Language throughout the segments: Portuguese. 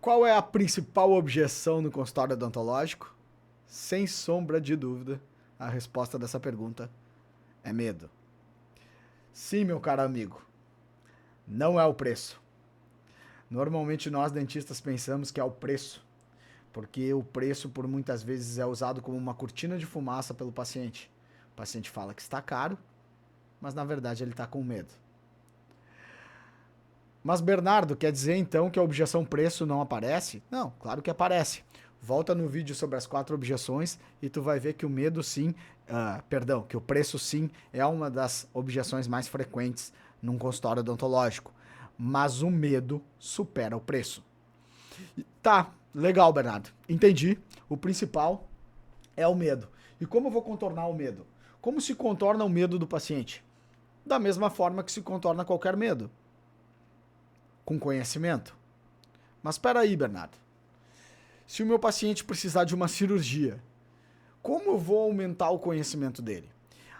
Qual é a principal objeção no consultório odontológico? Sem sombra de dúvida, a resposta dessa pergunta é medo. Sim, meu caro amigo, não é o preço. Normalmente nós dentistas pensamos que é o preço, porque o preço por muitas vezes é usado como uma cortina de fumaça pelo paciente. O paciente fala que está caro, mas na verdade ele está com medo. Mas Bernardo, quer dizer então que a objeção preço não aparece? Não, claro que aparece. Volta no vídeo sobre as 4 objeções e tu vai ver que o medo sim, que o preço sim é uma das objeções mais frequentes num consultório odontológico. Mas o medo supera o preço. Tá, legal, Bernardo. Entendi. O principal é o medo. E como eu vou contornar o medo? Como se contorna o medo do paciente? Da mesma forma que se contorna qualquer medo. Com conhecimento. Mas espera aí, Bernardo. Se o meu paciente precisar de uma cirurgia, como eu vou aumentar o conhecimento dele?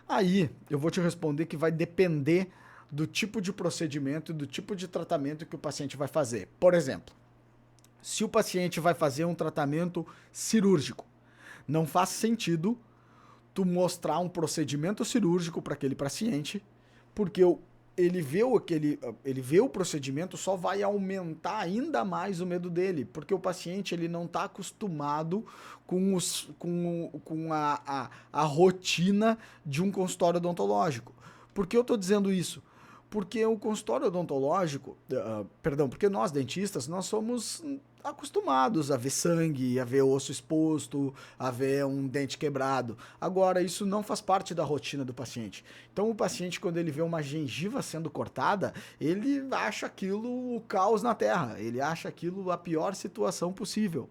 Aí eu vou te responder que vai depender do tipo de procedimento e do tipo de tratamento que o paciente vai fazer. Por exemplo, se o paciente vai fazer um tratamento cirúrgico, não faz sentido tu mostrar um procedimento cirúrgico para aquele paciente, porque ele vê o procedimento, só vai aumentar ainda mais o medo dele, porque o paciente ele não está acostumado com a rotina de um consultório odontológico. Por que eu estou dizendo isso? Porque o consultório odontológico, porque nós dentistas, nós somos acostumados a ver sangue, a ver osso exposto, a ver um dente quebrado. Agora, isso não faz parte da rotina do paciente. Então, o paciente, quando ele vê uma gengiva sendo cortada, ele acha aquilo o caos na terra, ele acha aquilo a pior situação possível.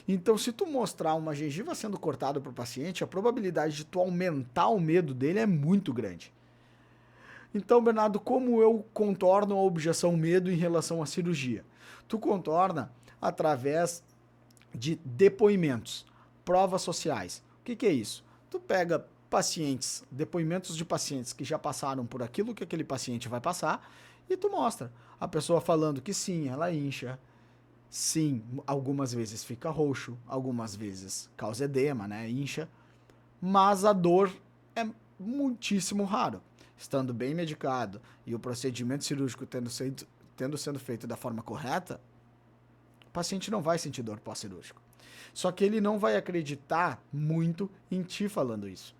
Então, se tu mostrar uma gengiva sendo cortada para o paciente, a probabilidade de tu aumentar o medo dele é muito grande. Então, Bernardo, como eu contorno a objeção medo em relação à cirurgia? Tu contorna através de depoimentos, provas sociais. O que é isso? Tu pega pacientes, depoimentos de pacientes que já passaram por aquilo que aquele paciente vai passar e tu mostra. A pessoa falando que sim, ela incha, sim, algumas vezes fica roxo, algumas vezes causa edema, né, incha, mas a dor é muitíssimo raro. Estando bem medicado e o procedimento cirúrgico tendo sendo feito da forma correta, o paciente não vai sentir dor pós-cirúrgico. Só que ele não vai acreditar muito em ti falando isso.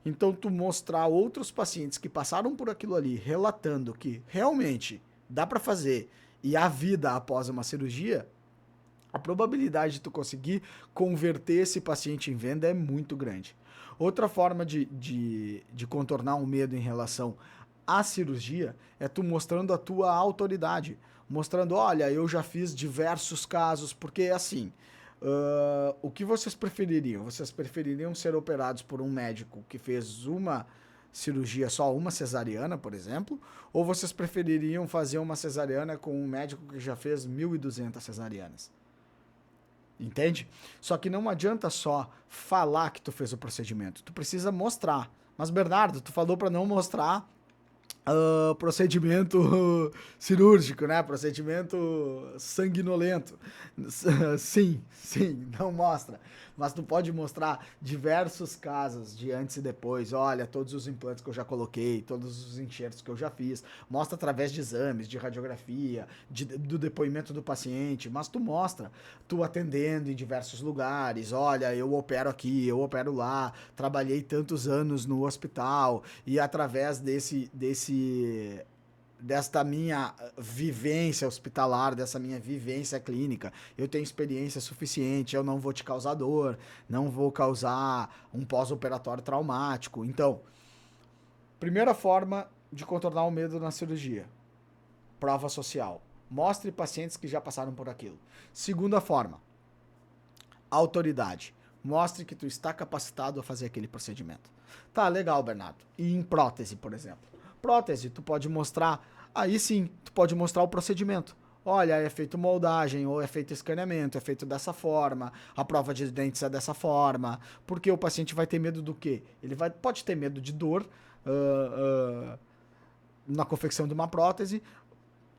Então, tu mostrar outros pacientes que passaram por aquilo ali, relatando que realmente dá para fazer e há vida após uma cirurgia, a probabilidade de tu conseguir converter esse paciente em venda é muito grande. Outra forma de contornar o medo em relação à cirurgia é tu mostrando a tua autoridade. Mostrando, olha, eu já fiz diversos casos, porque assim, o que vocês prefeririam? Vocês prefeririam ser operados por um médico que fez uma cirurgia, só uma cesariana, por exemplo? Ou vocês prefeririam fazer uma cesariana com um médico que já fez 1.200 cesarianas? Entende? Só que não adianta só falar que tu fez o procedimento, tu precisa mostrar. Mas Bernardo, tu falou para não mostrar procedimento cirúrgico, né? Procedimento sanguinolento. Sim, sim, não mostra. Mas tu pode mostrar diversos casos de antes e depois. Olha, todos os implantes que eu já coloquei, todos os enxertos que eu já fiz. Mostra através de exames, de radiografia, do depoimento do paciente. Mas tu mostra, tu atendendo em diversos lugares. Olha, eu opero aqui, eu opero lá. Trabalhei tantos anos no hospital e através desta minha vivência hospitalar, dessa minha vivência clínica, eu tenho experiência suficiente, eu não vou te causar dor, não vou causar um pós-operatório traumático. Então, primeira forma de contornar o medo na cirurgia, prova social. Mostre pacientes que já passaram por aquilo. Segunda forma, autoridade. Mostre que tu está capacitado a fazer aquele procedimento. Tá, legal, Bernardo. E em prótese, por exemplo? Prótese, tu pode mostrar, aí sim, tu pode mostrar o procedimento. Olha, é feito moldagem, ou é feito escaneamento, é feito dessa forma, a prova de dentes é dessa forma, porque o paciente vai ter medo do quê? Pode ter medo de dor na confecção de uma prótese,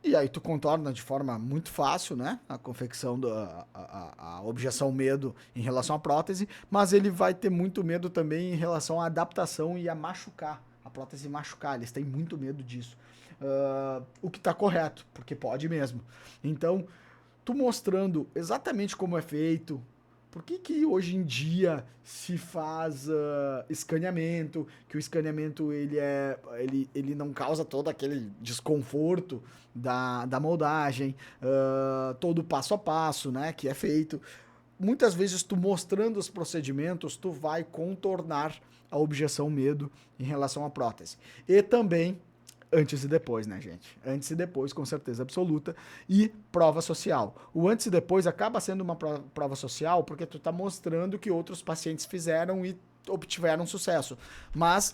E aí tu contorna de forma muito fácil, né, a confecção, a objeção medo em relação à prótese, mas ele vai ter muito medo também em relação à adaptação e a machucar, a prótese machucar, eles têm muito medo disso. O que tá correto, porque pode mesmo. Então, tu mostrando exatamente como é feito, por que que hoje em dia se faz escaneamento, que o escaneamento ele não causa todo aquele desconforto da moldagem, todo passo a passo, né, que é feito. Muitas vezes tu mostrando os procedimentos, tu vai contornar a objeção medo em relação à prótese. E também antes e depois, né, gente? Antes e depois, com certeza absoluta. E prova social. O antes e depois acaba sendo uma prova social porque tu tá mostrando que outros pacientes fizeram e obtiveram sucesso. Mas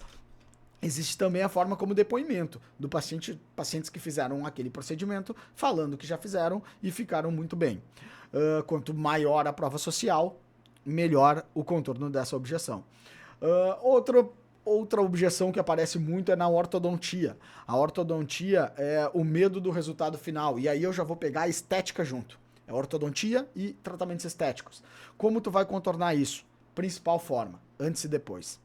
existe também a forma como depoimento do paciente, pacientes que fizeram aquele procedimento, falando que já fizeram e ficaram muito bem. Quanto maior a prova social, melhor o contorno dessa objeção. Outra objeção que aparece muito é na ortodontia. A ortodontia é o medo do resultado final. E aí eu já vou pegar a estética junto. É ortodontia e tratamentos estéticos. Como tu vai contornar isso? Principal forma, antes e depois.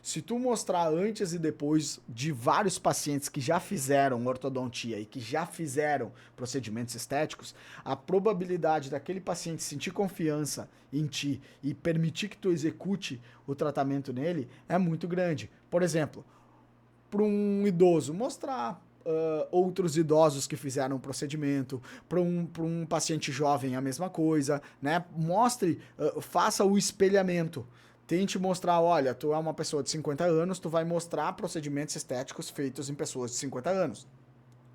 Se tu mostrar antes e depois de vários pacientes que já fizeram ortodontia e que já fizeram procedimentos estéticos, a probabilidade daquele paciente sentir confiança em ti e permitir que tu execute o tratamento nele é muito grande. Por exemplo, para um idoso, mostrar outros idosos que fizeram o procedimento, para um paciente jovem a mesma coisa, né? Mostre, faça o espelhamento. Tente mostrar, olha, tu é uma pessoa de 50 anos, tu vai mostrar procedimentos estéticos feitos em pessoas de 50 anos.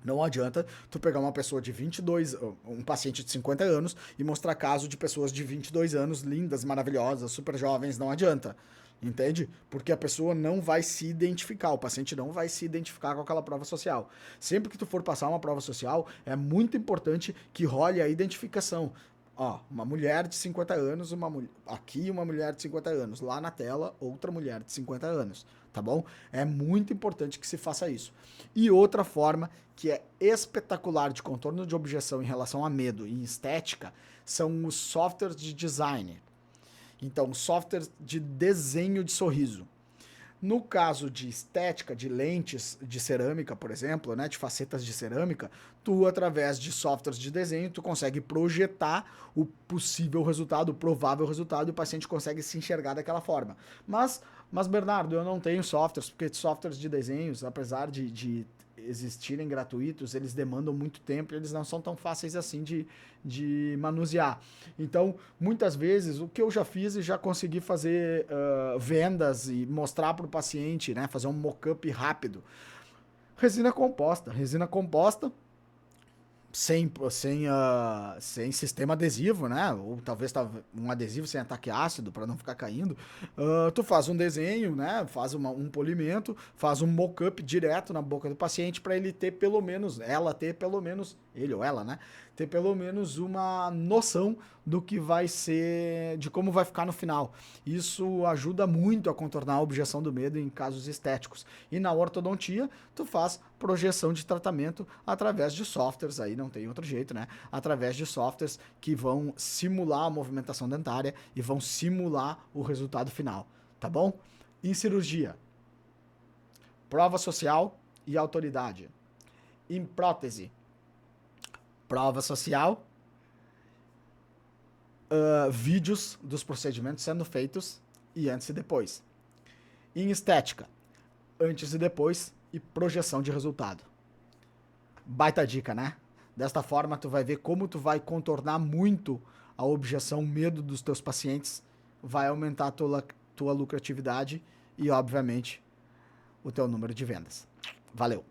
Não adianta tu pegar uma pessoa de 22, um paciente de 50 anos e mostrar caso de pessoas de 22 anos, lindas, maravilhosas, super jovens, não adianta. Entende? Porque a pessoa não vai se identificar, o paciente não vai se identificar com aquela prova social. Sempre que tu for passar uma prova social, é muito importante que role a identificação. Ó, uma mulher de 50 anos, aqui uma mulher de 50 anos, lá na tela outra mulher de 50 anos, tá bom? É muito importante que se faça isso. E outra forma que é espetacular de contorno de objeção em relação a medo e estética são os softwares de design. Então, softwares de desenho de sorriso. No caso de estética, de lentes de cerâmica, por exemplo, né, de facetas de cerâmica, tu, através de softwares de desenho, tu consegue projetar o possível resultado, o provável resultado, e o paciente consegue se enxergar daquela forma. Mas Bernardo, eu não tenho softwares, porque softwares de desenhos, apesar de existirem gratuitos, eles demandam muito tempo e eles não são tão fáceis assim de manusear. Então, muitas vezes, o que eu já fiz e já consegui fazer vendas e mostrar para o paciente, né, fazer um mock-up rápido. Resina composta sem sistema adesivo, né? Ou talvez um adesivo sem ataque ácido para não ficar caindo. Tu faz um desenho, né? Faz um polimento, faz um mock-up direto na boca do paciente para ele ter pelo menos, ele ou ela, né? Ter pelo menos uma noção do que vai ser, de como vai ficar no final. Isso ajuda muito a contornar a objeção do medo em casos estéticos. E na ortodontia, tu faz projeção de tratamento através de softwares, aí não tem outro jeito, né? Através de softwares que vão simular a movimentação dentária e vão simular o resultado final, tá bom? Em cirurgia, prova social e autoridade. Em prótese, prova social, vídeos dos procedimentos sendo feitos e antes e depois. Em estética, antes e depois e projeção de resultado. Baita dica, né? Desta forma, tu vai ver como tu vai contornar muito a objeção, o medo dos teus pacientes, vai aumentar a tua lucratividade e, obviamente, o teu número de vendas. Valeu!